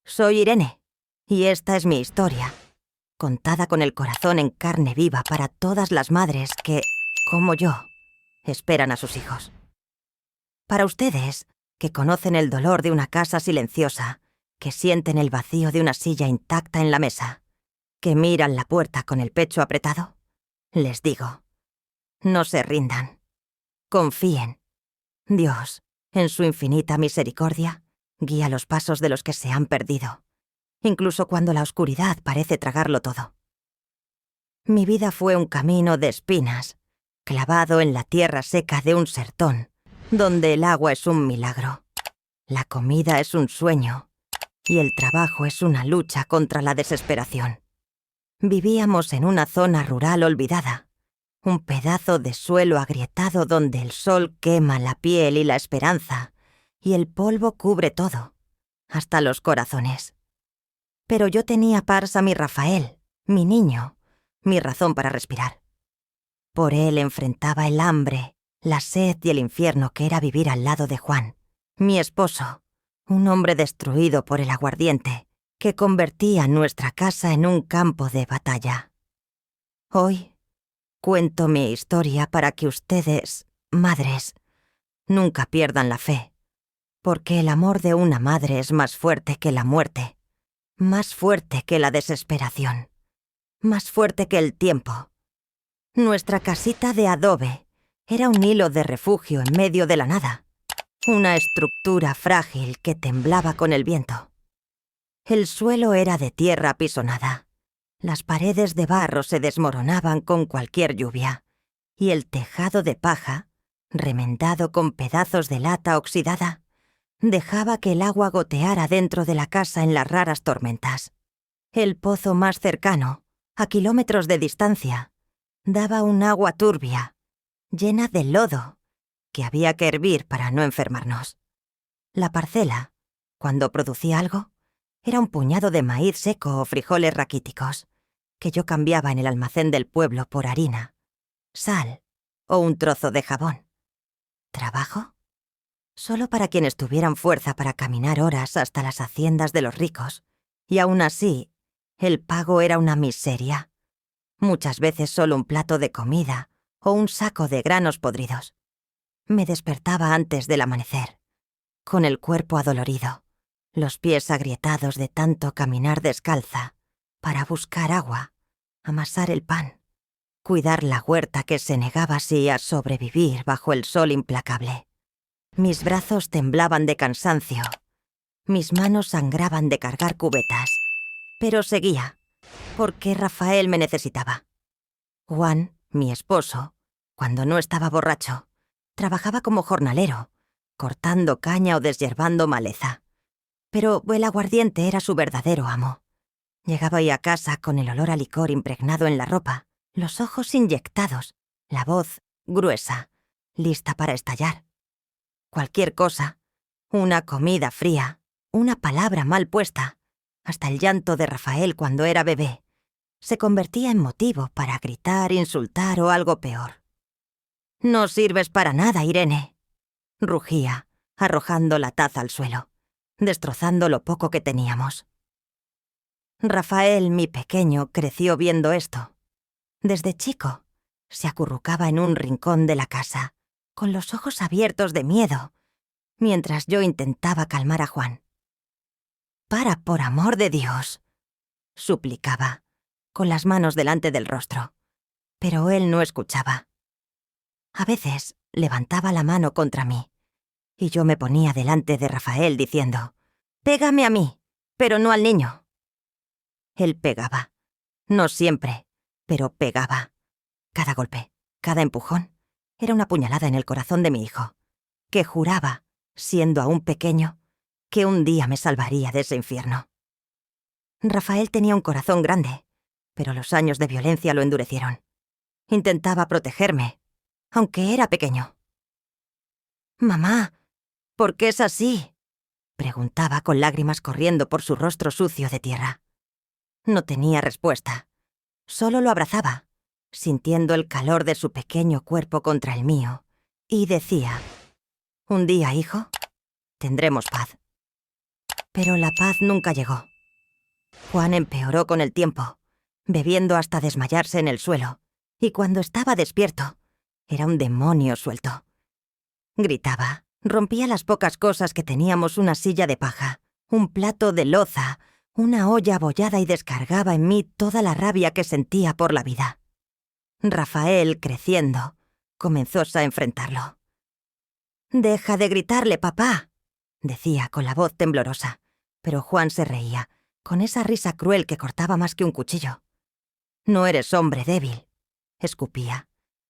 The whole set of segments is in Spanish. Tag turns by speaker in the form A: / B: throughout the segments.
A: Soy Irene, y esta es mi historia, contada con el corazón en carne viva para todas las madres que, como yo, esperan a sus hijos. Para ustedes, que conocen el dolor de una casa silenciosa, que sienten el vacío de una silla intacta en la mesa, que miran la puerta con el pecho apretado, les digo, no se rindan, confíen. Dios, en su infinita misericordia, guía los pasos de los que se han perdido, incluso cuando la oscuridad parece tragarlo todo. Mi vida fue un camino de espinas, clavado en la tierra seca de un sertón, donde el agua es un milagro, la comida es un sueño y el trabajo es una lucha contra la desesperación. Vivíamos en una zona rural olvidada, un pedazo de suelo agrietado donde el sol quema la piel y la esperanza, y el polvo cubre todo, hasta los corazones. Pero yo tenía pars a mi Rafael, mi niño, mi razón para respirar. Por él enfrentaba el hambre, la sed y el infierno que era vivir al lado de Juan, mi esposo, un hombre destruido por el aguardiente, que convertía nuestra casa en un campo de batalla. Hoy cuento mi historia para que ustedes, madres, nunca pierdan la fe, porque el amor de una madre es más fuerte que la muerte, más fuerte que la desesperación, más fuerte que el tiempo. Nuestra casita de adobe era un hilo de refugio en medio de la nada, una estructura frágil que temblaba con el viento. El suelo era de tierra apisonada, las paredes de barro se desmoronaban con cualquier lluvia, y el tejado de paja, remendado con pedazos de lata oxidada, dejaba que el agua goteara dentro de la casa en las raras tormentas. El pozo más cercano, a kilómetros de distancia, daba un agua turbia, llena de lodo, que había que hervir para no enfermarnos. La parcela, cuando producía algo, era un puñado de maíz seco o frijoles raquíticos, que yo cambiaba en el almacén del pueblo por harina, sal o un trozo de jabón. ¿Trabajo? Solo para quienes tuvieran fuerza para caminar horas hasta las haciendas de los ricos, y aún así, el pago era una miseria. Muchas veces solo un plato de comida o un saco de granos podridos. Me despertaba antes del amanecer, con el cuerpo adolorido, los pies agrietados de tanto caminar descalza, para buscar agua, amasar el pan, cuidar la huerta que se negaba así a sobrevivir bajo el sol implacable. Mis brazos temblaban de cansancio, mis manos sangraban de cargar cubetas, pero seguía, porque Rafael me necesitaba. Juan, mi esposo, cuando no estaba borracho, trabajaba como jornalero, cortando caña o deshiervando maleza. Pero el aguardiente era su verdadero amo. Llegaba a casa con el olor a licor impregnado en la ropa, los ojos inyectados, la voz gruesa, lista para estallar. Cualquier cosa, una comida fría, una palabra mal puesta, hasta el llanto de Rafael cuando era bebé, se convertía en motivo para gritar, insultar o algo peor. «No sirves para nada, Irene», rugía, arrojando la taza al suelo, destrozando lo poco que teníamos. Rafael, mi pequeño, creció viendo esto. Desde chico, se acurrucaba en un rincón de la casa, con los ojos abiertos de miedo, mientras yo intentaba calmar a Juan. «Para, por amor de Dios», suplicaba, con las manos delante del rostro, pero él no escuchaba. A veces levantaba la mano contra mí, y yo me ponía delante de Rafael diciendo, «Pégame a mí, pero no al niño». Él pegaba, no siempre, pero pegaba. Cada golpe, cada empujón, era una puñalada en el corazón de mi hijo, que juraba, siendo aún pequeño, que un día me salvaría de ese infierno. Rafael tenía un corazón grande, pero los años de violencia lo endurecieron. Intentaba protegerme, aunque era pequeño. «Mamá, ¿por qué es así?», preguntaba con lágrimas corriendo por su rostro sucio de tierra. No tenía respuesta. Solo lo abrazaba, sintiendo el calor de su pequeño cuerpo contra el mío, y decía, «Un día, hijo, tendremos paz». Pero la paz nunca llegó. Juan empeoró con el tiempo, bebiendo hasta desmayarse en el suelo, y cuando estaba despierto, era un demonio suelto. Gritaba, rompía las pocas cosas que teníamos: una silla de paja, un plato de loza, una olla abollada, y descargaba en mí toda la rabia que sentía por la vida. Rafael, creciendo, comenzó a enfrentarlo. «Deja de gritarle, papá», decía con la voz temblorosa, pero Juan se reía, con esa risa cruel que cortaba más que un cuchillo. «No eres hombre, débil», escupía,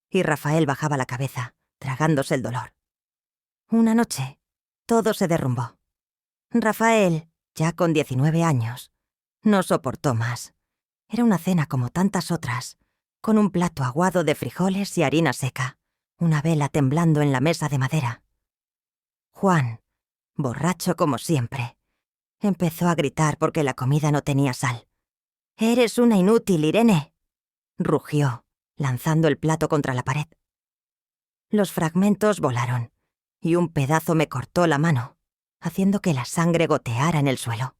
A: y Rafael bajaba la cabeza, tragándose el dolor. Una noche, todo se derrumbó. Rafael, ya con 19 años, no soportó más. Era una cena como tantas otras, con un plato aguado de frijoles y harina seca, una vela temblando en la mesa de madera. Juan, borracho como siempre, empezó a gritar porque la comida no tenía sal. «Eres una inútil, Irene», rugió, lanzando el plato contra la pared. Los fragmentos volaron, y un pedazo me cortó la mano, haciendo que la sangre goteara en el suelo.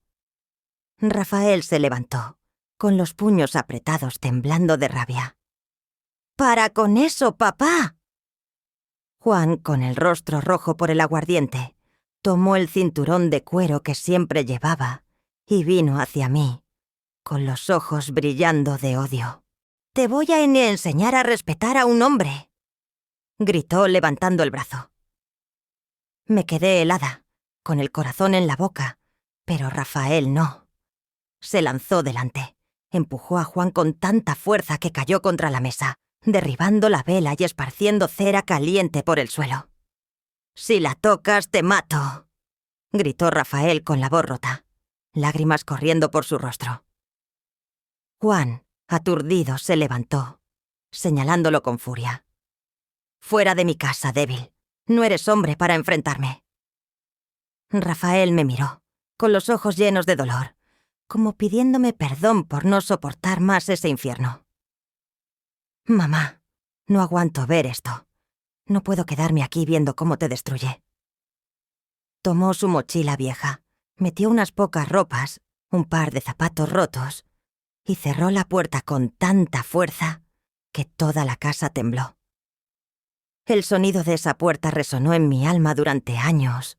A: Rafael se levantó, con los puños apretados, temblando de rabia. «¡Para con eso, papá!». Juan, con el rostro rojo por el aguardiente, tomó el cinturón de cuero que siempre llevaba y vino hacia mí, con los ojos brillando de odio. «Te voy a enseñar a respetar a un hombre», gritó levantando el brazo. Me quedé helada, con el corazón en la boca, pero Rafael no. Se lanzó delante, empujó a Juan con tanta fuerza que cayó contra la mesa, derribando la vela y esparciendo cera caliente por el suelo. «Si la tocas, te mato», gritó Rafael con la voz rota, lágrimas corriendo por su rostro. Juan, aturdido, se levantó, señalándolo con furia. «Fuera de mi casa, débil. No eres hombre para enfrentarme». Rafael me miró, con los ojos llenos de dolor, como pidiéndome perdón por no soportar más ese infierno. «Mamá, no aguanto ver esto. No puedo quedarme aquí viendo cómo te destruye». Tomó su mochila vieja, metió unas pocas ropas, un par de zapatos rotos, y cerró la puerta con tanta fuerza que toda la casa tembló. El sonido de esa puerta resonó en mi alma durante años,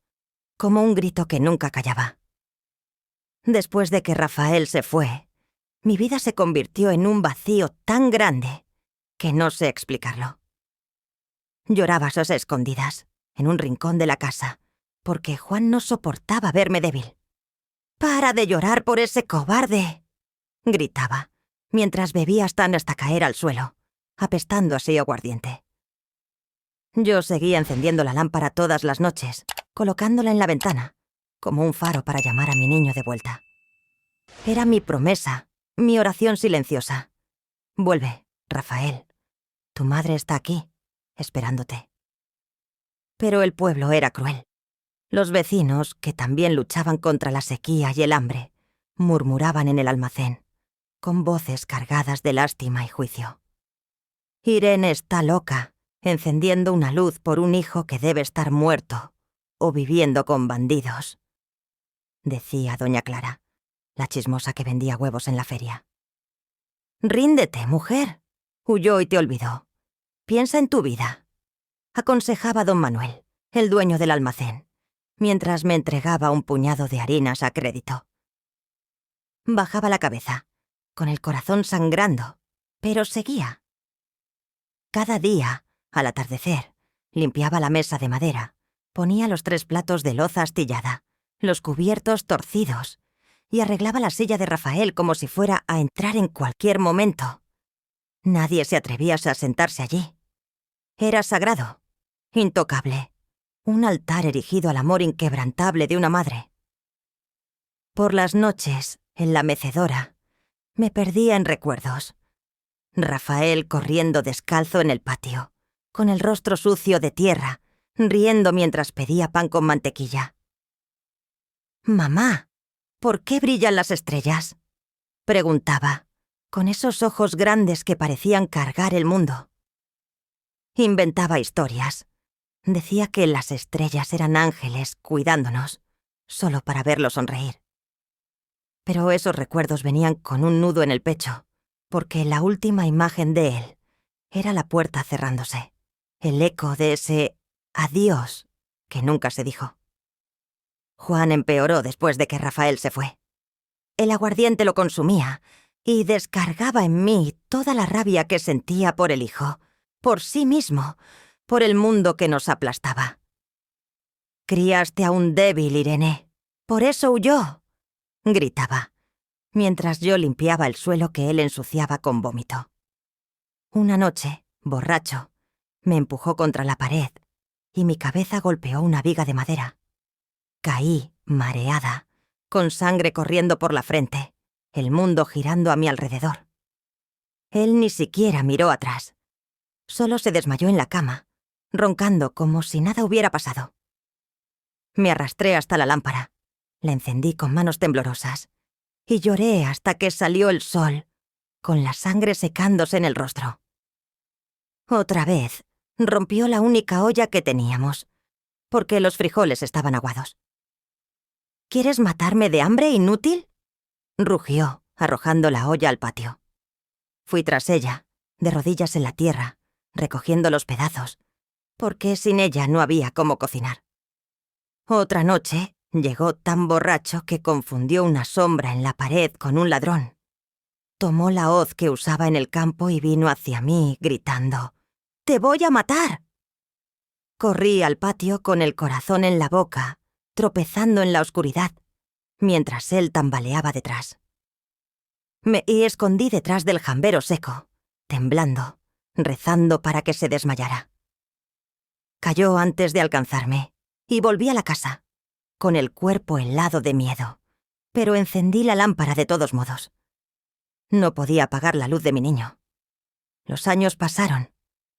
A: como un grito que nunca callaba. Después de que Rafael se fue, mi vida se convirtió en un vacío tan grande que no sé explicarlo. Lloraba a escondidas, en un rincón de la casa, porque Juan no soportaba verme débil. «¡Para de llorar por ese cobarde!», gritaba, mientras bebía hasta caer al suelo, apestando así aguardiente. Yo seguía encendiendo la lámpara todas las noches, colocándola en la ventana, como un faro para llamar a mi niño de vuelta. Era mi promesa, mi oración silenciosa. «Vuelve, Rafael. Tu madre está aquí, esperándote». Pero el pueblo era cruel. Los vecinos, que también luchaban contra la sequía y el hambre, murmuraban en el almacén, con voces cargadas de lástima y juicio. «Irene está loca, encendiendo una luz por un hijo que debe estar muerto o viviendo con bandidos», decía doña Clara, la chismosa que vendía huevos en la feria. «Ríndete, mujer. Huyó y te olvidó. Piensa en tu vida», aconsejaba don Manuel, el dueño del almacén, mientras me entregaba un puñado de harinas a crédito. Bajaba la cabeza, con el corazón sangrando, pero seguía. Cada día, al atardecer, limpiaba la mesa de madera, ponía los 3 platos de loza astillada, los cubiertos torcidos, y arreglaba la silla de Rafael como si fuera a entrar en cualquier momento. Nadie se atrevía a sentarse allí. Era sagrado, intocable, un altar erigido al amor inquebrantable de una madre. Por las noches, en la mecedora, me perdía en recuerdos. Rafael corriendo descalzo en el patio, con el rostro sucio de tierra, riendo mientras pedía pan con mantequilla. «Mamá, ¿por qué brillan las estrellas?», preguntaba, con esos ojos grandes que parecían cargar el mundo. Inventaba historias. Decía que las estrellas eran ángeles cuidándonos, solo para verlo sonreír. Pero esos recuerdos venían con un nudo en el pecho, porque la última imagen de él era la puerta cerrándose, el eco de ese adiós que nunca se dijo. Juan empeoró después de que Rafael se fue. El aguardiente lo consumía y descargaba en mí toda la rabia que sentía por el hijo, por sí mismo, por el mundo que nos aplastaba. «Criaste a un débil, Irene. Por eso huyó», gritaba, mientras yo limpiaba el suelo que él ensuciaba con vómito. Una noche, borracho, me empujó contra la pared y mi cabeza golpeó una viga de madera. Caí, mareada, con sangre corriendo por la frente, el mundo girando a mi alrededor. Él ni siquiera miró atrás. Solo se desmayó en la cama, roncando como si nada hubiera pasado. Me arrastré hasta la lámpara, la encendí con manos temblorosas y lloré hasta que salió el sol, con la sangre secándose en el rostro. Otra vez, rompió la única olla que teníamos, porque los frijoles estaban aguados. «¿Quieres matarme de hambre, inútil?», rugió, arrojando la olla al patio. Fui tras ella, de rodillas en la tierra, recogiendo los pedazos, porque sin ella no había cómo cocinar. Otra noche llegó tan borracho que confundió una sombra en la pared con un ladrón. Tomó la hoz que usaba en el campo y vino hacia mí, gritando: «¡Te voy a matar!». Corrí al patio con el corazón en la boca, tropezando en la oscuridad, mientras él tambaleaba detrás. Me escondí detrás del jambero seco, temblando, rezando para que se desmayara. Cayó antes de alcanzarme, y volví a la casa, con el cuerpo helado de miedo, pero encendí la lámpara de todos modos. No podía apagar la luz de mi niño. Los años pasaron,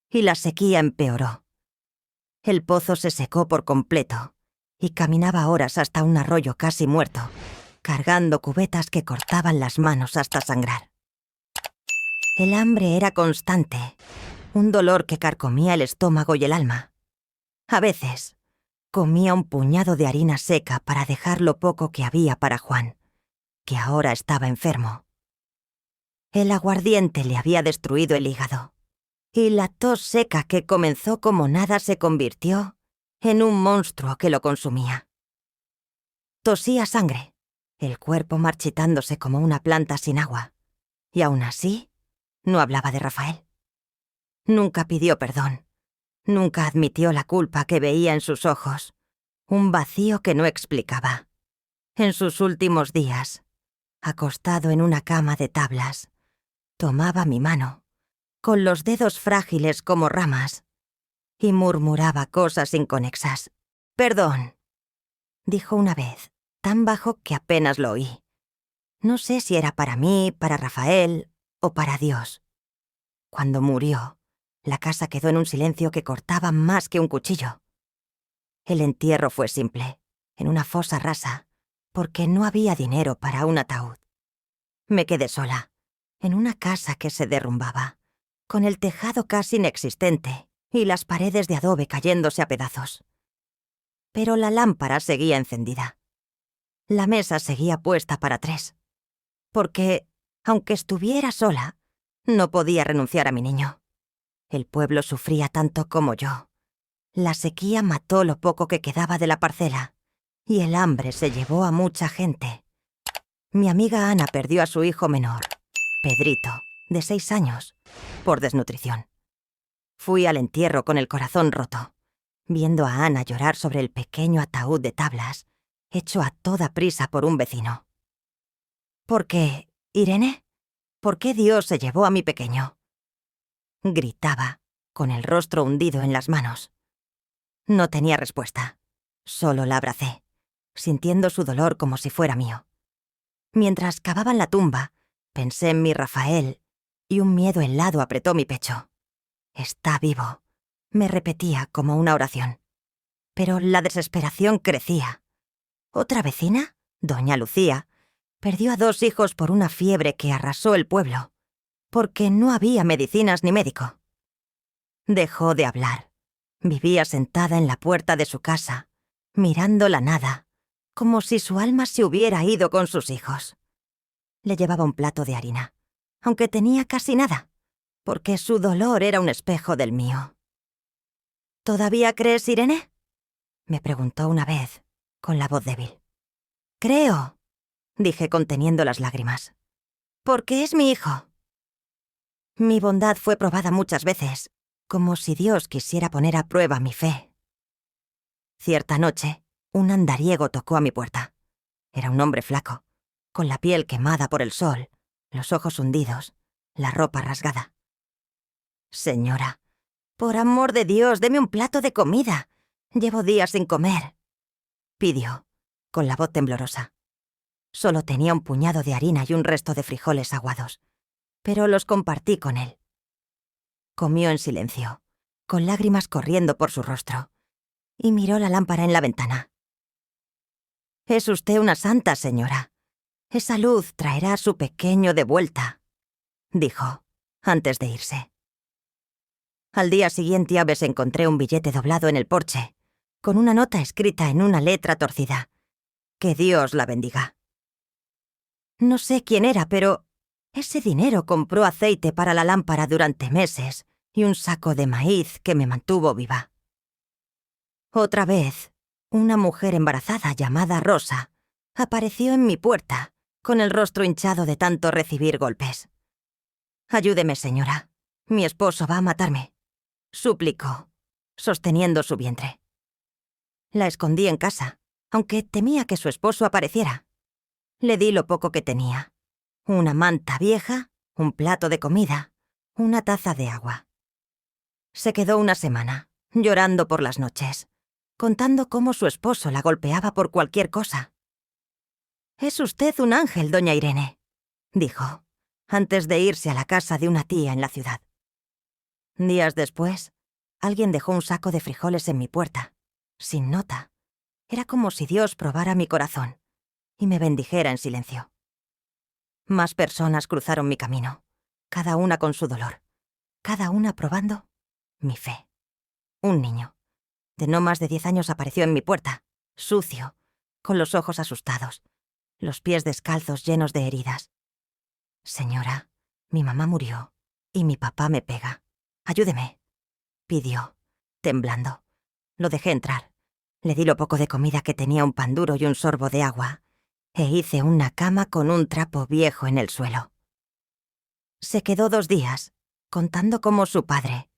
A: y la sequía empeoró. El pozo se secó por completo, y caminaba horas hasta un arroyo casi muerto, cargando cubetas que cortaban las manos hasta sangrar. El hambre era constante, un dolor que carcomía el estómago y el alma. A veces, comía un puñado de harina seca para dejar lo poco que había para Juan, que ahora estaba enfermo. El aguardiente le había destruido el hígado, y la tos seca que comenzó como nada se convirtió en un monstruo que lo consumía. Tosía sangre, el cuerpo marchitándose como una planta sin agua, y aún así no hablaba de Rafael. Nunca pidió perdón, nunca admitió la culpa que veía en sus ojos, un vacío que no explicaba. En sus últimos días, acostado en una cama de tablas, tomaba mi mano, con los dedos frágiles como ramas, y murmuraba cosas inconexas. «Perdón», dijo una vez, tan bajo que apenas lo oí. No sé si era para mí, para Rafael o para Dios. Cuando murió, la casa quedó en un silencio que cortaba más que un cuchillo. El entierro fue simple, en una fosa rasa, porque no había dinero para un ataúd. Me quedé sola, en una casa que se derrumbaba, con el tejado casi inexistente y las paredes de adobe cayéndose a pedazos. Pero la lámpara seguía encendida. La mesa seguía puesta para 3, porque, aunque estuviera sola, no podía renunciar a mi niño. El pueblo sufría tanto como yo. La sequía mató lo poco que quedaba de la parcela, y el hambre se llevó a mucha gente. Mi amiga Ana perdió a su hijo menor, Pedrito, de 6 años, por desnutrición. Fui al entierro con el corazón roto, viendo a Ana llorar sobre el pequeño ataúd de tablas, hecho a toda prisa por un vecino. ¿Por qué, Irene? ¿Por qué Dios se llevó a mi pequeño?, gritaba, con el rostro hundido en las manos. No tenía respuesta. Solo la abracé, sintiendo su dolor como si fuera mío. Mientras cavaban la tumba, pensé en mi Rafael, y un miedo helado apretó mi pecho. «Está vivo», me repetía como una oración. Pero la desesperación crecía. Otra vecina, doña Lucía, perdió a 2 hijos por una fiebre que arrasó el pueblo, porque no había medicinas ni médico. Dejó de hablar. Vivía sentada en la puerta de su casa, mirando la nada, como si su alma se hubiera ido con sus hijos. Le llevaba un plato de harina, aunque tenía casi nada, porque su dolor era un espejo del mío. ¿Todavía crees, Irene?, me preguntó una vez, con la voz débil. Creo, dije conteniendo las lágrimas, porque es mi hijo. Mi bondad fue probada muchas veces, como si Dios quisiera poner a prueba mi fe. Cierta noche, un andariego tocó a mi puerta. Era un hombre flaco, con la piel quemada por el sol, los ojos hundidos, la ropa rasgada. Señora, por amor de Dios, deme un plato de comida. Llevo días sin comer, pidió, con la voz temblorosa. Solo tenía un puñado de harina y un resto de frijoles aguados, pero los compartí con él. Comió en silencio, con lágrimas corriendo por su rostro, y miró la lámpara en la ventana. «Es usted una santa, señora. Esa luz traerá a su pequeño de vuelta», dijo, antes de irse. Al día siguiente, Aves, encontré un billete doblado en el porche, con una nota escrita en una letra torcida. «Que Dios la bendiga». No sé quién era, pero ese dinero compró aceite para la lámpara durante meses y un saco de maíz que me mantuvo viva. Otra vez, una mujer embarazada llamada Rosa apareció en mi puerta, con el rostro hinchado de tanto recibir golpes. «Ayúdeme, señora. Mi esposo va a matarme», suplicó, sosteniendo su vientre. La escondí en casa, aunque temía que su esposo apareciera. Le di lo poco que tenía: una manta vieja, un plato de comida, una taza de agua. Se quedó una semana, llorando por las noches, contando cómo su esposo la golpeaba por cualquier cosa. «Es usted un ángel, doña Irene», dijo, antes de irse a la casa de una tía en la ciudad. Días después, alguien dejó un saco de frijoles en mi puerta, sin nota. Era como si Dios probara mi corazón y me bendijera en silencio. Más personas cruzaron mi camino, cada una con su dolor, cada una probando mi fe. Un niño, de no más de 10 años, apareció en mi puerta, sucio, con los ojos asustados, los pies descalzos llenos de heridas. «Señora, mi mamá murió y mi papá me pega. Ayúdeme», pidió, temblando. Lo dejé entrar. Le di lo poco de comida que tenía, un pan duro y un sorbo de agua, e hice una cama con un trapo viejo en el suelo. Se quedó 2 días, contando cómo su padre,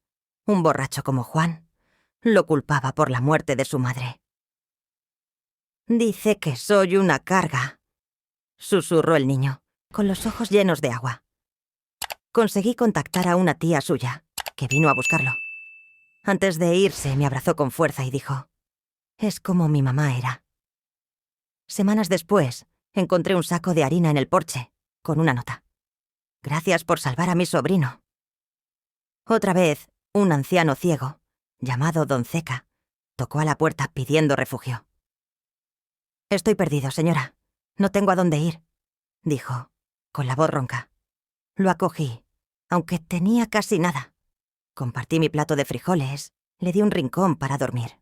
A: un borracho como Juan, lo culpaba por la muerte de su madre. «Dice que soy una carga», susurró el niño, con los ojos llenos de agua. Conseguí contactar a una tía suya, que vino a buscarlo. Antes de irse, me abrazó con fuerza y dijo: «Es como mi mamá era». Semanas después, encontré un saco de harina en el porche, con una nota: «Gracias por salvar a mi sobrino». Otra vez, un anciano ciego, llamado Don Ceca, tocó a la puerta pidiendo refugio. «Estoy perdido, señora. No tengo a dónde ir», dijo, con la voz ronca. Lo acogí, aunque tenía casi nada. Compartí mi plato de frijoles, le di un rincón para dormir.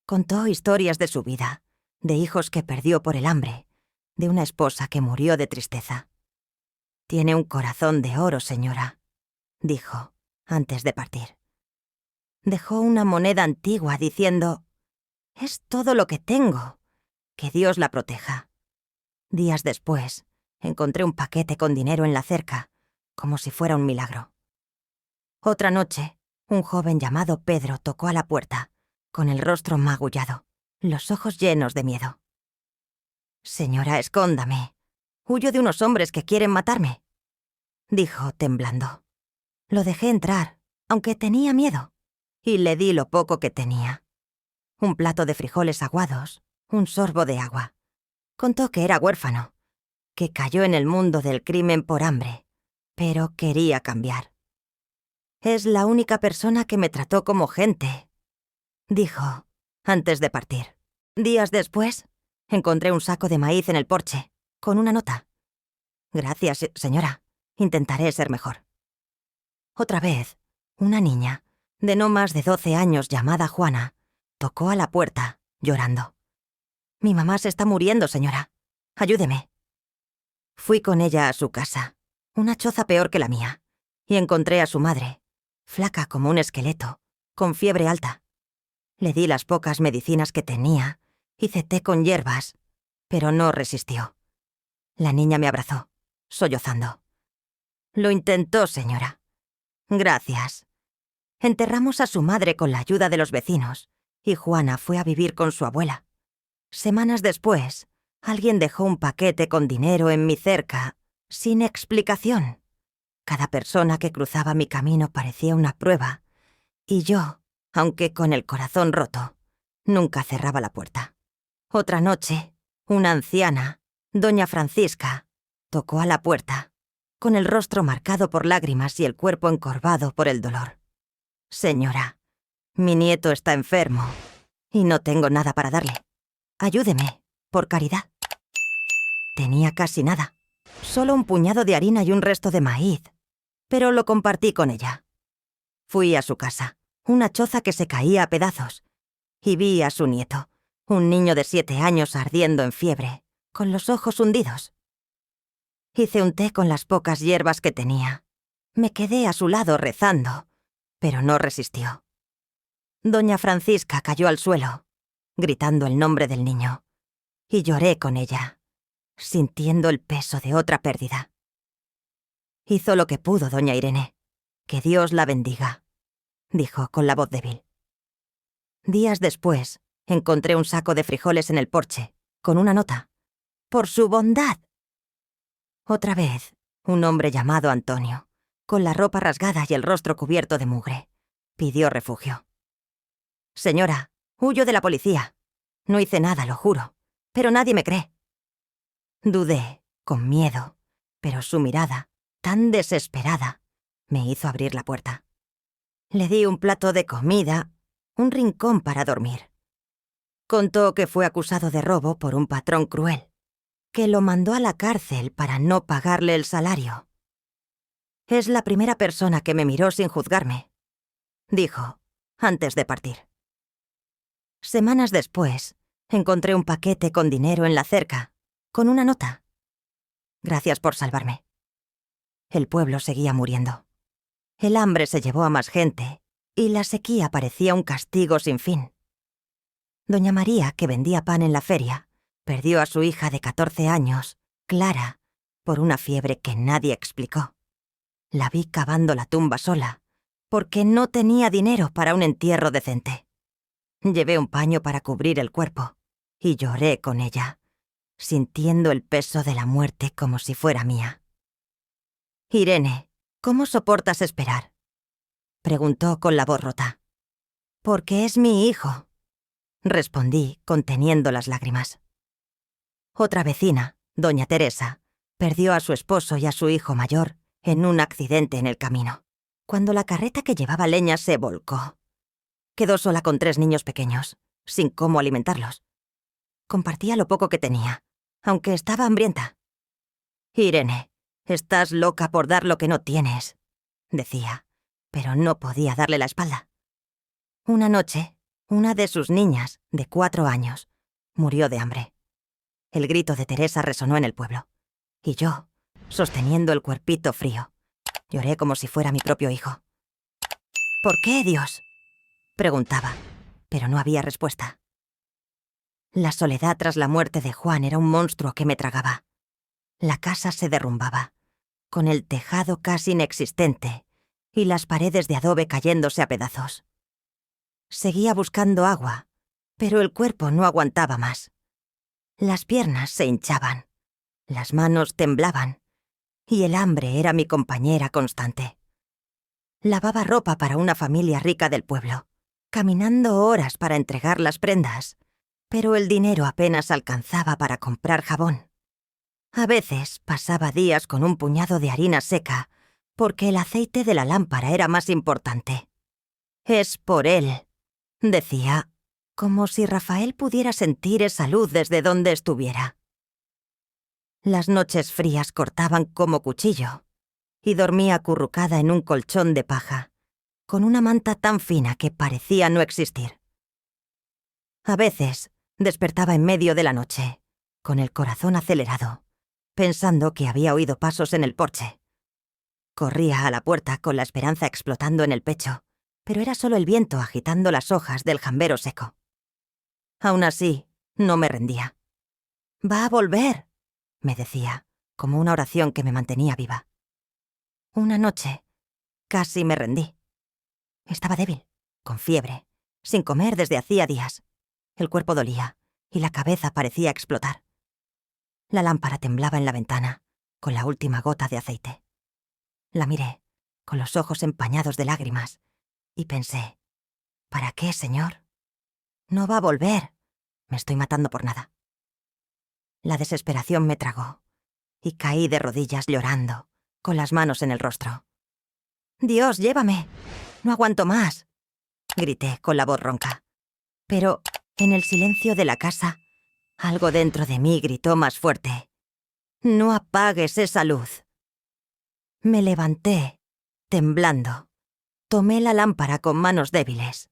A: Contó historias de su vida, de hijos que perdió por el hambre, de una esposa que murió de tristeza. «Tiene un corazón de oro, señora», dijo, antes de partir. Dejó una moneda antigua diciendo: «Es todo lo que tengo. Que Dios la proteja». Días después, encontré un paquete con dinero en la cerca, como si fuera un milagro. Otra noche, un joven llamado Pedro tocó a la puerta, con el rostro magullado, los ojos llenos de miedo. «Señora, escóndame. Huyo de unos hombres que quieren matarme», dijo, temblando. Lo dejé entrar, aunque tenía miedo, y le di lo poco que tenía: un plato de frijoles aguados, un sorbo de agua. Contó que era huérfano, que cayó en el mundo del crimen por hambre, pero quería cambiar. «Es la única persona que me trató como gente», dijo, antes de partir. Días después, encontré un saco de maíz en el porche, con una nota: «Gracias, señora. Intentaré ser mejor». Otra vez, una niña, de no más de 12 años, llamada Juana, tocó a la puerta, llorando. Mi mamá se está muriendo, señora. Ayúdeme. Fui con ella a su casa, una choza peor que la mía, y encontré a su madre, flaca como un esqueleto, con fiebre alta. Le di las pocas medicinas que tenía, hice té con hierbas, pero no resistió. La niña me abrazó, sollozando. Lo intentó, señora. Gracias. Enterramos a su madre con la ayuda de los vecinos, y Juana fue a vivir con su abuela. Semanas después, alguien dejó un paquete con dinero en mi cerca, sin explicación. Cada persona que cruzaba mi camino parecía una prueba, y yo, aunque con el corazón roto, nunca cerraba la puerta. Otra noche, una anciana, doña Francisca, tocó a la puerta, con el rostro marcado por lágrimas y el cuerpo encorvado por el dolor. Señora, mi nieto está enfermo y no tengo nada para darle. Ayúdeme, por caridad. Tenía casi nada, solo un puñado de harina y un resto de maíz, pero lo compartí con ella. Fui a su casa, una choza que se caía a pedazos, y vi a su nieto, un niño de 7 años ardiendo en fiebre, con los ojos hundidos. Hice un té con las pocas hierbas que tenía. Me quedé a su lado rezando, pero no resistió. Doña Francisca cayó al suelo, gritando el nombre del niño, y lloré con ella, sintiendo el peso de otra pérdida. Hizo lo que pudo, doña Irene. Que Dios la bendiga, dijo con la voz débil. Días después, encontré un saco de frijoles en el porche, con una nota. ¡Por su bondad! Otra vez, un hombre llamado Antonio, con la ropa rasgada y el rostro cubierto de mugre, pidió refugio. Señora, huyo de la policía. No hice nada, lo juro, pero nadie me cree. Dudé, con miedo, pero su mirada, tan desesperada, me hizo abrir la puerta. Le di un plato de comida, un rincón para dormir. Contó que fue acusado de robo por un patrón cruel, que lo mandó a la cárcel para no pagarle el salario. Es la primera persona que me miró sin juzgarme, dijo, antes de partir. Semanas después, encontré un paquete con dinero en la cerca, con una nota. Gracias por salvarme. El pueblo seguía muriendo. El hambre se llevó a más gente, y la sequía parecía un castigo sin fin. Doña María, que vendía pan en la feria, perdió a su hija de 14 años, Clara, por una fiebre que nadie explicó. La vi cavando la tumba sola, porque no tenía dinero para un entierro decente. Llevé un paño para cubrir el cuerpo, y lloré con ella, sintiendo el peso de la muerte como si fuera mía. Irene, ¿cómo soportas esperar?, preguntó con la voz rota. Porque es mi hijo, respondí, conteniendo las lágrimas. Otra vecina, doña Teresa, perdió a su esposo y a su hijo mayor en un accidente en el camino, cuando la carreta que llevaba leña se volcó. Quedó sola con 3 niños pequeños, sin cómo alimentarlos. Compartía lo poco que tenía, aunque estaba hambrienta. Irene, estás loca por dar lo que no tienes, decía, pero no podía darle la espalda. Una noche, una de sus niñas, de 4 años, murió de hambre. El grito de Teresa resonó en el pueblo, y yo, sosteniendo el cuerpito frío, lloré como si fuera mi propio hijo. ¿Por qué, Dios?, preguntaba, pero no había respuesta. La soledad tras la muerte de Juan era un monstruo que me tragaba. La casa se derrumbaba, con el tejado casi inexistente y las paredes de adobe cayéndose a pedazos. Seguía buscando agua, pero el cuerpo no aguantaba más. Las piernas se hinchaban, las manos temblaban, y el hambre era mi compañera constante. Lavaba ropa para una familia rica del pueblo, caminando horas para entregar las prendas, pero el dinero apenas alcanzaba para comprar jabón. A veces pasaba días con un puñado de harina seca, porque el aceite de la lámpara era más importante. Es por él, decía, como si Rafael pudiera sentir esa luz desde donde estuviera. Las noches frías cortaban como cuchillo, y dormía acurrucada en un colchón de paja, con una manta tan fina que parecía no existir. A veces, Despertaba en medio de la noche, con el corazón acelerado, pensando que había oído pasos en el porche. Corría a la puerta con la esperanza explotando en el pecho, pero era solo el viento agitando las hojas del jambero seco. Aún así, no me rendía. «Va a volver», me decía, como una oración que me mantenía viva. Una noche, casi me rendí. Estaba débil, con fiebre, sin comer desde hacía días. El cuerpo dolía y la cabeza parecía explotar. La lámpara temblaba en la ventana, con la última gota de aceite. La miré, con los ojos empañados de lágrimas, y pensé, ¿para qué, señor? No va a volver. Me estoy matando por nada. La desesperación me tragó, y caí de rodillas llorando, con las manos en el rostro. «Dios, llévame. No aguanto más», grité con la voz ronca. Pero, en el silencio de la casa, algo dentro de mí gritó más fuerte. «No apagues esa luz». Me levanté, temblando. Tomé la lámpara con manos débiles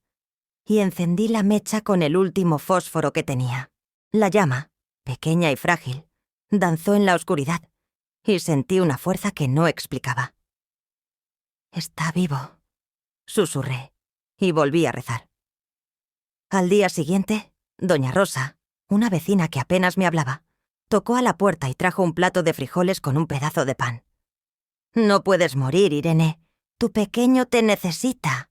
A: y encendí la mecha con el último fósforo que tenía. La llama, pequeña y frágil, danzó en la oscuridad y sentí una fuerza que no explicaba. «Está vivo», susurré y volví a rezar. Al día siguiente, doña Rosa, una vecina que apenas me hablaba, tocó a la puerta y trajo un plato de frijoles con un pedazo de pan. «No puedes morir, Irene. Tu pequeño te necesita»,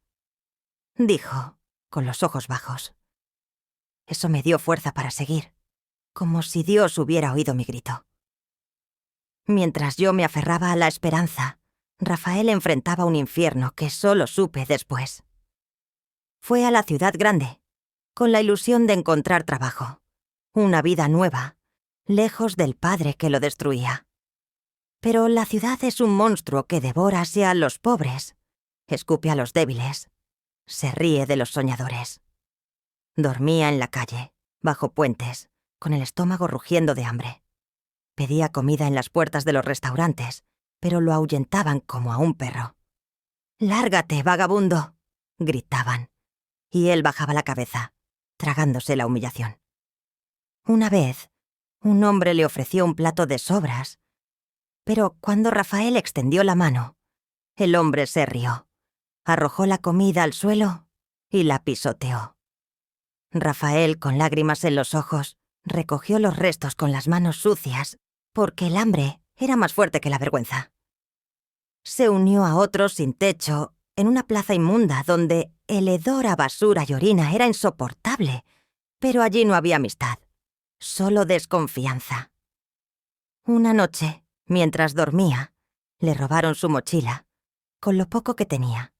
A: dijo, con los ojos bajos. Eso me dio fuerza para seguir, como si Dios hubiera oído mi grito. Mientras yo me aferraba a la esperanza, Rafael enfrentaba un infierno que solo supe después. Fue a la ciudad grande, con la ilusión de encontrar trabajo, una vida nueva, lejos del padre que lo destruía. Pero la ciudad es un monstruo que devora a los pobres, escupe a los débiles, se ríe de los soñadores. Dormía en la calle, bajo puentes, con el estómago rugiendo de hambre. Pedía comida en las puertas de los restaurantes, pero lo ahuyentaban como a un perro. «¡Lárgate, vagabundo!», gritaban, y él bajaba la cabeza, tragándose la humillación. Una vez, un hombre le ofreció un plato de sobras, pero cuando Rafael extendió la mano, el hombre se rió, arrojó la comida al suelo y la pisoteó. Rafael, con lágrimas en los ojos, recogió los restos con las manos sucias, porque el hambre era más fuerte que la vergüenza. Se unió a otros sin techo, en una plaza inmunda donde el hedor a basura y orina era insoportable, pero allí no había amistad, solo desconfianza. Una noche, mientras dormía, le robaron su mochila, con lo poco que tenía.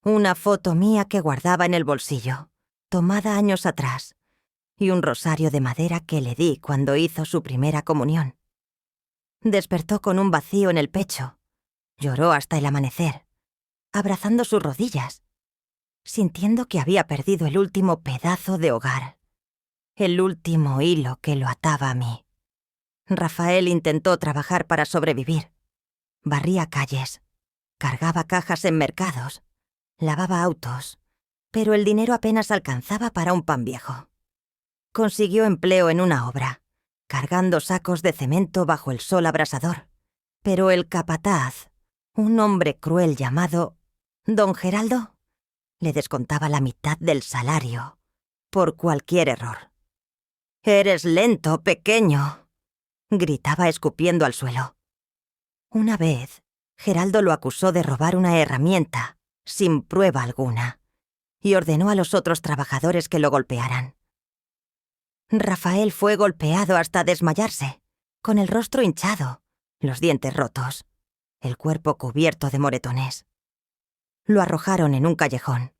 A: Una foto mía que guardaba en el bolsillo, tomada años atrás, y un rosario de madera que le di cuando hizo su primera comunión. Despertó con un vacío en el pecho. Lloró hasta el amanecer, abrazando sus rodillas, sintiendo que había perdido el último pedazo de hogar, el último hilo que lo ataba a mí. Rafael intentó trabajar para sobrevivir. Barría calles, cargaba cajas en mercados, lavaba autos, pero el dinero apenas alcanzaba para un pan viejo. Consiguió empleo en una obra, cargando sacos de cemento bajo el sol abrasador, pero el capataz, un hombre cruel llamado Don Geraldo, le descontaba la mitad del salario por cualquier error. «Eres lento, pequeño», gritaba escupiendo al suelo. Una vez, Geraldo lo acusó de robar una herramienta, sin prueba alguna, y ordenó a los otros trabajadores que lo golpearan. Rafael fue golpeado hasta desmayarse, con el rostro hinchado, los dientes rotos, el cuerpo cubierto de moretones. Lo arrojaron en un callejón,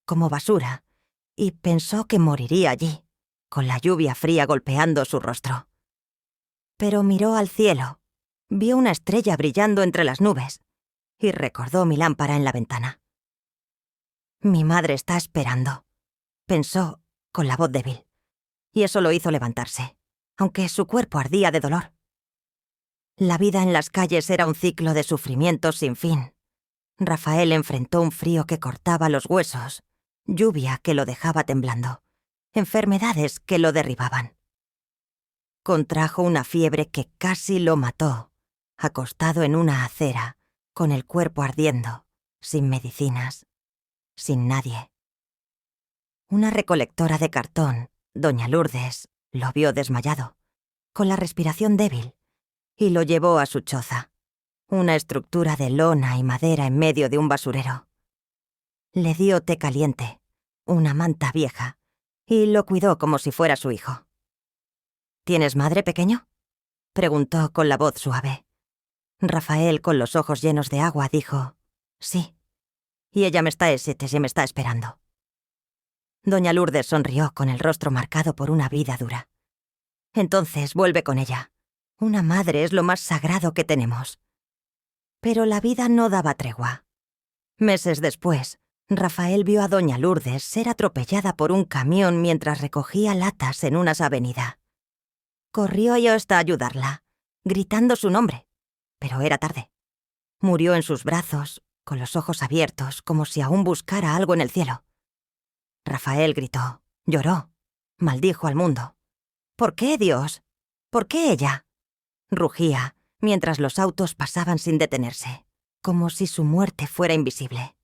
A: como basura, y pensó que moriría allí, con la lluvia fría golpeando su rostro. Pero miró al cielo, vio una estrella brillando entre las nubes, y recordó mi lámpara en la ventana. «Mi madre está esperando», pensó, con la voz débil, y eso lo hizo levantarse, aunque su cuerpo ardía de dolor. La vida en las calles era un ciclo de sufrimientos sin fin. Rafael enfrentó un frío que cortaba los huesos, lluvia que lo dejaba temblando, enfermedades que lo derribaban. Contrajo una fiebre que casi lo mató, acostado en una acera, con el cuerpo ardiendo, sin medicinas, sin nadie. Una recolectora de cartón, doña Lourdes, lo vio desmayado, con la respiración débil, y lo llevó a su choza, una estructura de lona y madera en medio de un basurero. Le dio té caliente, una manta vieja, y lo cuidó como si fuera su hijo. ¿Tienes madre, pequeño?, preguntó con la voz suave. Rafael, con los ojos llenos de agua, dijo: «Sí, y ella me está esperando». Doña Lourdes sonrió con el rostro marcado por una vida dura. «Entonces vuelve con ella. Una madre es lo más sagrado que tenemos». Pero la vida no daba tregua. Meses después, Rafael vio a doña Lourdes ser atropellada por un camión mientras recogía latas en una avenida. Corrió hasta ayudarla, gritando su nombre, pero era tarde. Murió en sus brazos, con los ojos abiertos, como si aún buscara algo en el cielo. Rafael gritó, lloró, maldijo al mundo. «¿Por qué, Dios? ¿Por qué ella?», rugía, mientras los autos pasaban sin detenerse, como si su muerte fuera invisible.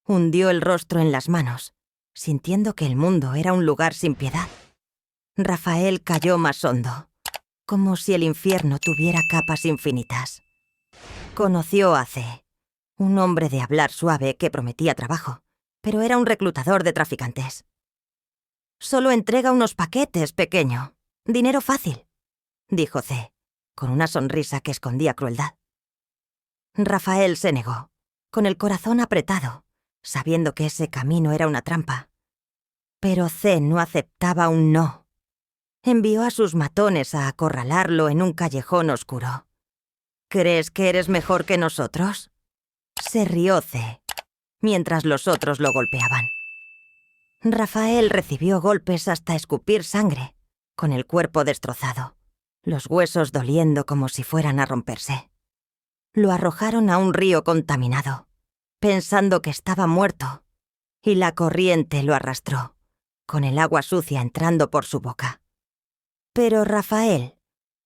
A: Hundió el rostro en las manos, sintiendo que el mundo era un lugar sin piedad. Rafael cayó más hondo, como si el infierno tuviera capas infinitas. Conoció a C., un hombre de hablar suave que prometía trabajo, pero era un reclutador de traficantes. «Solo entrega unos paquetes, pequeño. Dinero fácil», dijo C., con una sonrisa que escondía crueldad. Rafael se negó, con el corazón apretado, sabiendo que ese camino era una trampa. Pero C. no aceptaba un no. Envió a sus matones a acorralarlo en un callejón oscuro. «¿Crees que eres mejor que nosotros?», se rió C., mientras los otros lo golpeaban. Rafael recibió golpes hasta escupir sangre, con el cuerpo destrozado, los huesos doliendo como si fueran a romperse. Lo arrojaron a un río contaminado, pensando que estaba muerto, y la corriente lo arrastró, con el agua sucia entrando por su boca. Pero Rafael,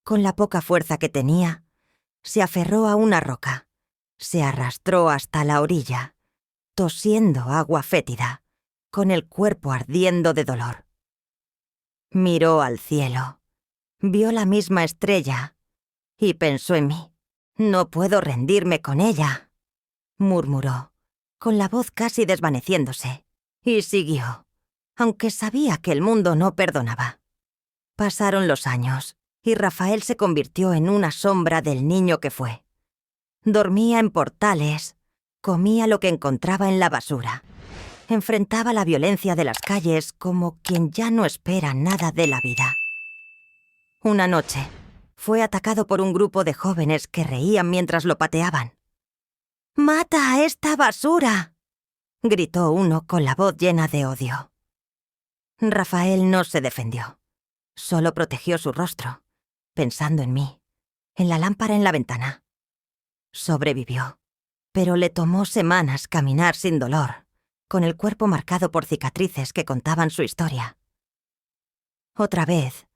A: con la poca fuerza que tenía, se aferró a una roca, se arrastró hasta la orilla, tosiendo agua fétida, con el cuerpo ardiendo de dolor. Miró al cielo, vio la misma estrella, y pensó en mí. «No puedo rendirme con ella», murmuró, con la voz casi desvaneciéndose, y siguió, aunque sabía que el mundo no perdonaba. Pasaron los años, y Rafael se convirtió en una sombra del niño que fue. Dormía en portales, comía lo que encontraba en la basura, enfrentaba la violencia de las calles como quien ya no espera nada de la vida. Una noche, fue atacado por un grupo de jóvenes que reían mientras lo pateaban. «¡Mata a esta basura!», gritó uno con la voz llena de odio. Rafael no se defendió. Solo protegió su rostro, pensando en mí, en la lámpara en la ventana. Sobrevivió, pero le tomó semanas caminar sin dolor, con el cuerpo marcado por cicatrices que contaban su historia. Otra vez,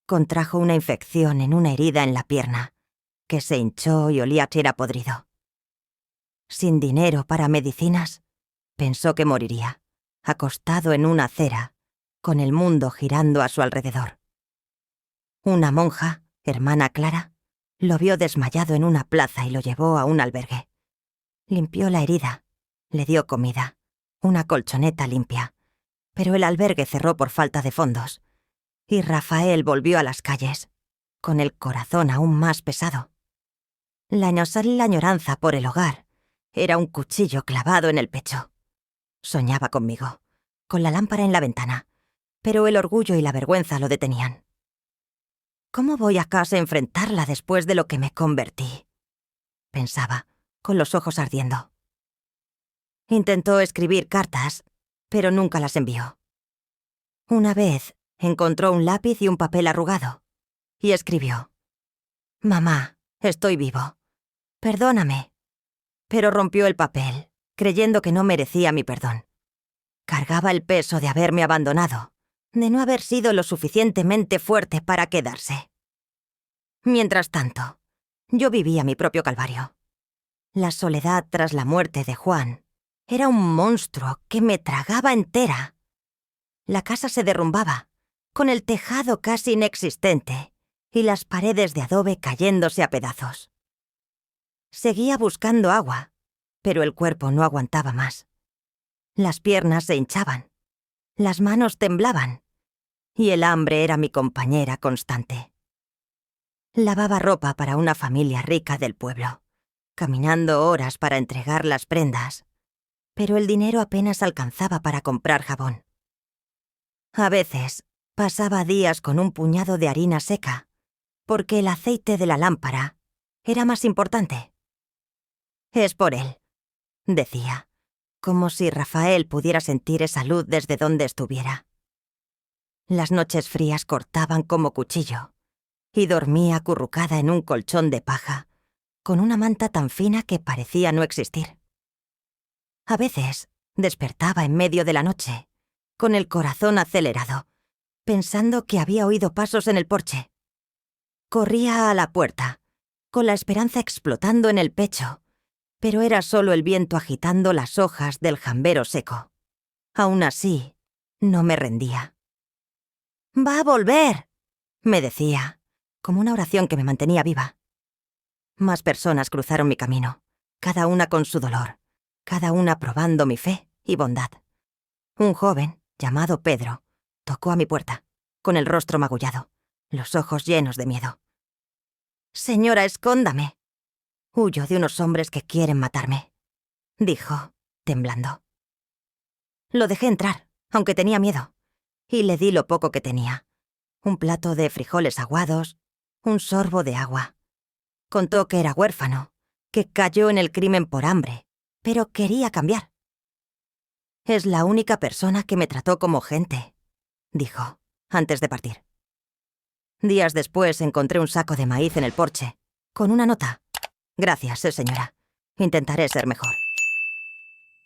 A: contrajo una infección en una herida en la pierna, que se hinchó y olía a tierra podrido. Sin dinero para medicinas, pensó que moriría, acostado en una acera, con el mundo girando a su alrededor. Una monja, hermana Clara, lo vio desmayado en una plaza y lo llevó a un albergue. Limpió la herida, le dio comida, una colchoneta limpia, pero el albergue cerró por falta de fondos, y Rafael volvió a las calles, con el corazón aún más pesado. La añoranza por el hogar era un cuchillo clavado en el pecho. Soñaba conmigo, con la lámpara en la ventana, pero el orgullo y la vergüenza lo detenían. «¿Cómo voy a casa a enfrentarla después de lo que me convertí?», pensaba, con los ojos ardiendo. Intentó escribir cartas, pero nunca las envió. Una vez encontró un lápiz y un papel arrugado, y escribió: «Mamá, estoy vivo. Perdóname». Pero rompió el papel, creyendo que no merecía mi perdón. Cargaba el peso de haberme abandonado, de no haber sido lo suficientemente fuerte para quedarse. Mientras tanto, yo vivía mi propio calvario. La soledad tras la muerte de Juan era un monstruo que me tragaba entera. La casa se derrumbaba, con el tejado casi inexistente y las paredes de adobe cayéndose a pedazos. Seguía buscando agua, pero el cuerpo no aguantaba más. Las piernas se hinchaban, las manos temblaban, y el hambre era mi compañera constante. Lavaba ropa para una familia rica del pueblo, caminando horas para entregar las prendas, pero el dinero apenas alcanzaba para comprar jabón. A veces pasaba días con un puñado de harina seca, porque el aceite de la lámpara era más importante. «Es por él», decía, como si Rafael pudiera sentir esa luz desde donde estuviera. Las noches frías cortaban como cuchillo, y dormía acurrucada en un colchón de paja, con una manta tan fina que parecía no existir. A veces despertaba en medio de la noche, con el corazón acelerado, pensando que había oído pasos en el porche. Corría a la puerta, con la esperanza explotando en el pecho, pero era solo el viento agitando las hojas del jambero seco. Aún así, no me rendía. «Va a volver», me decía, como una oración que me mantenía viva. Más personas cruzaron mi camino, cada una con su dolor, cada una probando mi fe y bondad. Un joven, llamado Pedro, tocó a mi puerta, con el rostro magullado, los ojos llenos de miedo. «Señora, escóndame. Huyo de unos hombres que quieren matarme», dijo, temblando. Lo dejé entrar, aunque tenía miedo, y le di lo poco que tenía. Un plato de frijoles aguados, un sorbo de agua. Contó que era huérfano, que cayó en el crimen por hambre, pero quería cambiar. «Es la única persona que me trató como gente», dijo, antes de partir. Días después encontré un saco de maíz en el porche, con una nota. «Gracias, señora. Intentaré ser mejor».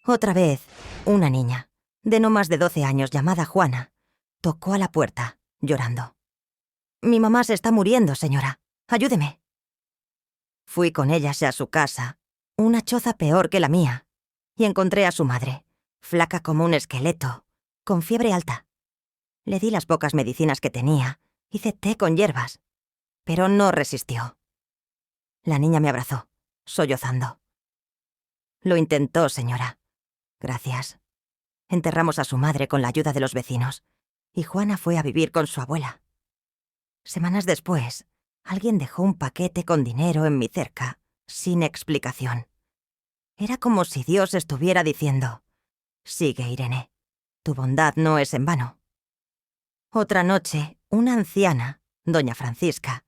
A: Otra vez, una niña, de no más de 12 años, llamada Juana, tocó a la puerta, llorando. «Mi mamá se está muriendo, señora. Ayúdeme». Fui con ellas a su casa, una choza peor que la mía, y encontré a su madre, flaca como un esqueleto, con fiebre alta. Le di las pocas medicinas que tenía, hice té con hierbas, pero no resistió. La niña me abrazó, sollozando. «Lo intentó, señora. Gracias». Enterramos a su madre con la ayuda de los vecinos, y Juana fue a vivir con su abuela. Semanas después, alguien dejó un paquete con dinero en mi cerca, sin explicación. Era como si Dios estuviera diciendo: «Sigue, Irene. Tu bondad no es en vano». Otra noche, una anciana, doña Francisca,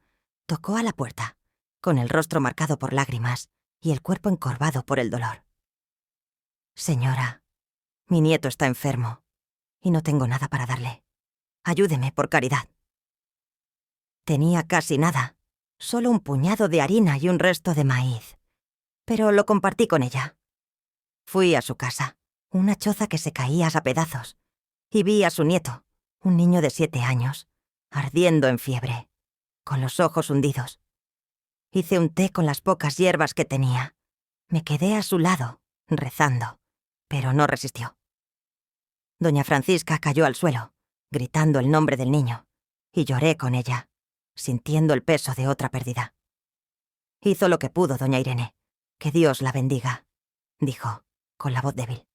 A: tocó a la puerta, con el rostro marcado por lágrimas y el cuerpo encorvado por el dolor. «Señora, mi nieto está enfermo y no tengo nada para darle. Ayúdeme, por caridad». Tenía casi nada, solo un puñado de harina y un resto de maíz, pero lo compartí con ella. Fui a su casa, una choza que se caía a pedazos, y vi a su nieto, un niño de 7 años, ardiendo en fiebre, con los ojos hundidos. Hice un té con las pocas hierbas que tenía. Me quedé a su lado, rezando, pero no resistió. Doña Francisca cayó al suelo, gritando el nombre del niño, y lloré con ella, sintiendo el peso de otra pérdida. «Hizo lo que pudo, doña Irene. Que Dios la bendiga», dijo, con la voz débil.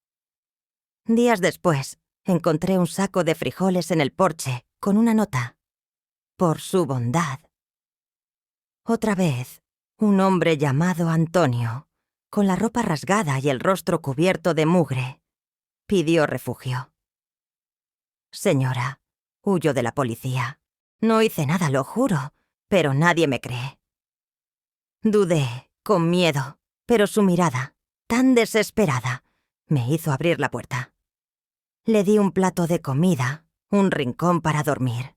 A: Días después, encontré un saco de frijoles en el porche, con una nota. «Por su bondad». Otra vez, un hombre llamado Antonio, con la ropa rasgada y el rostro cubierto de mugre, pidió refugio. «Señora, huyo de la policía. No hice nada, lo juro, pero nadie me cree». Dudé, con miedo, pero su mirada, tan desesperada, me hizo abrir la puerta. Le di un plato de comida, un rincón para dormir.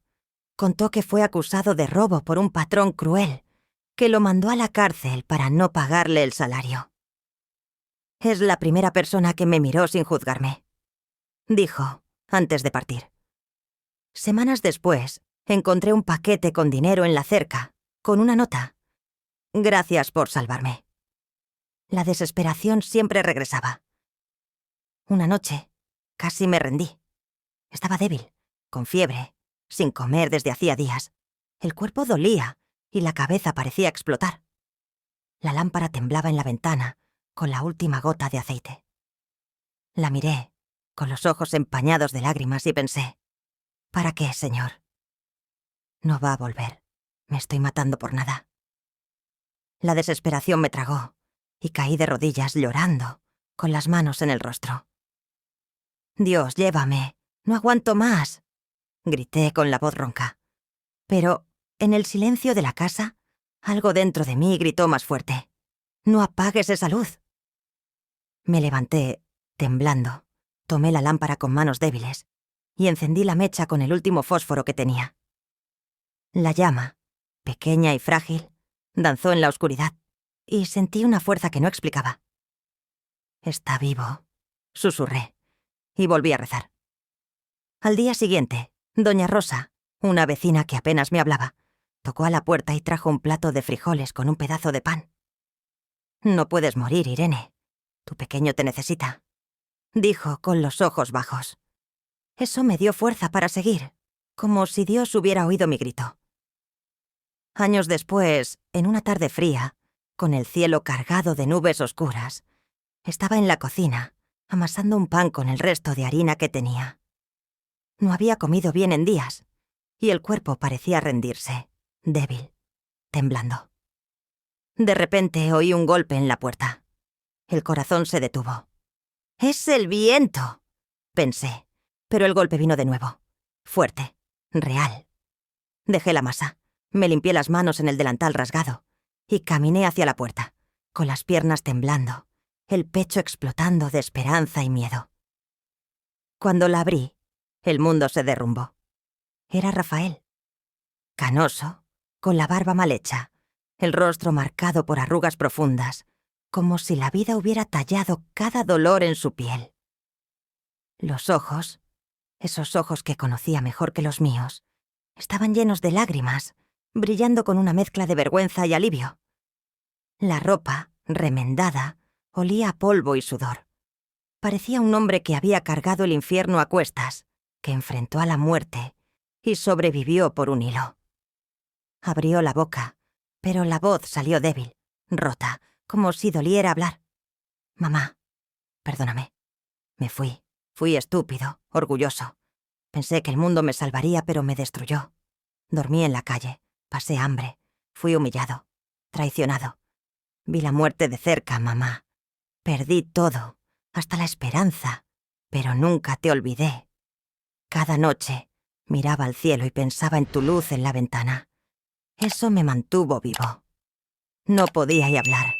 A: Contó que fue acusado de robo por un patrón cruel, que lo mandó a la cárcel para no pagarle el salario. «Es la primera persona que me miró sin juzgarme», dijo, antes de partir. Semanas después, encontré un paquete con dinero en la cerca, con una nota. Gracias por salvarme. La desesperación siempre regresaba. Una noche, casi me rendí. Estaba débil, con fiebre, sin comer desde hacía días. El cuerpo dolía y la cabeza parecía explotar. La lámpara temblaba en la ventana, con la última gota de aceite. La miré, con los ojos empañados de lágrimas, y pensé, ¿para qué, Señor? No va a volver. Me estoy matando por nada. La desesperación me tragó, y caí de rodillas llorando, con las manos en el rostro. Dios, llévame. No aguanto más, grité con la voz ronca. Pero, en el silencio de la casa, algo dentro de mí gritó más fuerte. No apagues esa luz. Me levanté, temblando, tomé la lámpara con manos débiles y encendí la mecha con el último fósforo que tenía. La llama, pequeña y frágil, danzó en la oscuridad y sentí una fuerza que no explicaba. «Está vivo», susurré, y volví a rezar. Al día siguiente, doña Rosa, una vecina que apenas me hablaba, tocó a la puerta y trajo un plato de frijoles con un pedazo de pan. «No puedes morir, Irene. Tu pequeño te necesita», dijo con los ojos bajos. Eso me dio fuerza para seguir, como si Dios hubiera oído mi grito. Años después, en una tarde fría, con el cielo cargado de nubes oscuras, estaba en la cocina, amasando un pan con el resto de harina que tenía. No había comido bien en días, y el cuerpo parecía rendirse, débil, temblando. De repente oí un golpe en la puerta. El corazón se detuvo. «¡Es el viento!», pensé, pero el golpe vino de nuevo, fuerte, real. Dejé la masa, me limpié las manos en el delantal rasgado y caminé hacia la puerta, con las piernas temblando, el pecho explotando de esperanza y miedo. Cuando la abrí, el mundo se derrumbó. Era Rafael. Canoso, con la barba mal hecha, el rostro marcado por arrugas profundas, como si la vida hubiera tallado cada dolor en su piel. Los ojos, esos ojos que conocía mejor que los míos, estaban llenos de lágrimas, brillando con una mezcla de vergüenza y alivio. La ropa, remendada, olía a polvo y sudor. Parecía un hombre que había cargado el infierno a cuestas, que enfrentó a la muerte y sobrevivió por un hilo. Abrió la boca, pero la voz salió débil, rota, como si doliera hablar. «Mamá, perdóname. Me fui estúpido, orgulloso. Pensé que el mundo me salvaría, pero me destruyó. Dormí en la calle, pasé hambre, fui humillado, traicionado. Vi la muerte de cerca, mamá. Perdí todo, hasta la esperanza, pero nunca te olvidé. Cada noche miraba al cielo y pensaba en tu luz en la ventana. Eso me mantuvo vivo. No podía hablar.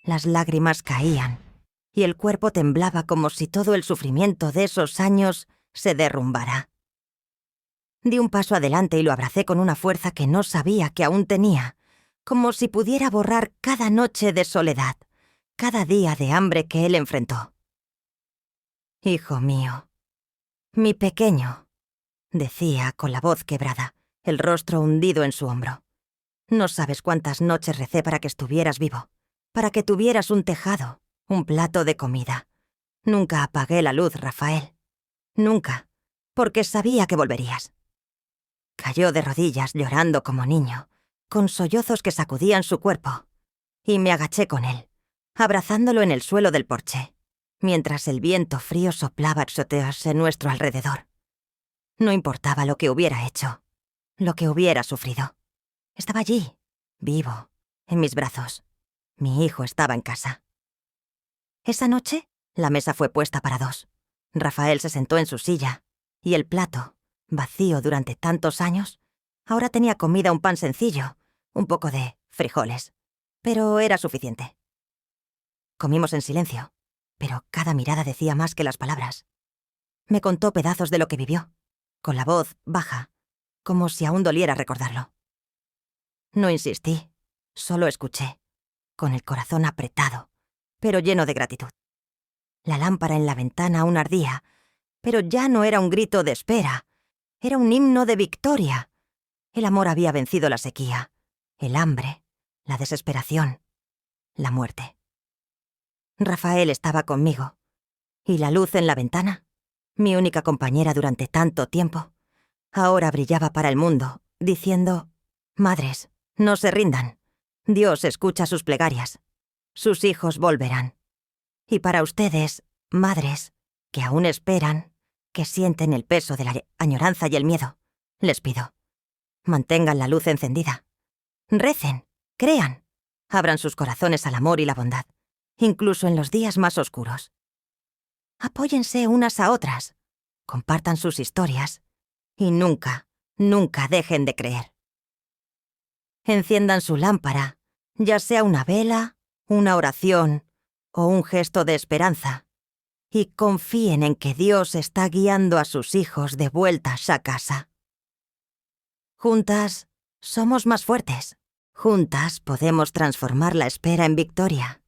A: Las lágrimas caían y el cuerpo temblaba como si todo el sufrimiento de esos años se derrumbara. Di un paso adelante y lo abracé con una fuerza que no sabía que aún tenía, como si pudiera borrar cada noche de soledad, cada día de hambre que él enfrentó. «Hijo mío, mi pequeño», decía con la voz quebrada, el rostro hundido en su hombro. «No sabes cuántas noches recé para que estuvieras vivo, para que tuvieras un tejado, un plato de comida. Nunca apagué la luz, Rafael. Nunca, porque sabía que volverías». Cayó de rodillas llorando como niño, con sollozos que sacudían su cuerpo, y me agaché con él, abrazándolo en el suelo del porche, mientras el viento frío soplaba exoteos en nuestro alrededor. No importaba lo que hubiera hecho, lo que hubiera sufrido. Estaba allí, vivo, en mis brazos. Mi hijo estaba en casa. Esa noche, la mesa fue puesta para dos. Rafael se sentó en su silla, y el plato, vacío durante tantos años, ahora tenía comida, un pan sencillo, un poco de frijoles, pero era suficiente. Comimos en silencio, pero cada mirada decía más que las palabras. Me contó pedazos de lo que vivió, con la voz baja, como si aún doliera recordarlo. No insistí, solo escuché, con el corazón apretado, pero lleno de gratitud. La lámpara en la ventana aún ardía, pero ya no era un grito de espera, Era un himno de victoria. El amor había vencido la sequía, el hambre, la desesperación, la muerte. Rafael estaba conmigo. ¿Y la luz en la ventana? Mi única compañera durante tanto tiempo. Ahora brillaba para el mundo, diciendo: «Madres, no se rindan. Dios escucha sus plegarias. Sus hijos volverán». Y para ustedes, madres, que aún esperan, que sienten el peso de la añoranza y el miedo, les pido: mantengan la luz encendida. Recen, crean, abran sus corazones al amor y la bondad, incluso en los días más oscuros. Apóyense unas a otras, compartan sus historias y nunca, nunca dejen de creer. Enciendan su lámpara, ya sea una vela, una oración o un gesto de esperanza, y confíen en que Dios está guiando a sus hijos de vuelta a casa. Juntas somos más fuertes. Juntas podemos transformar la espera en victoria.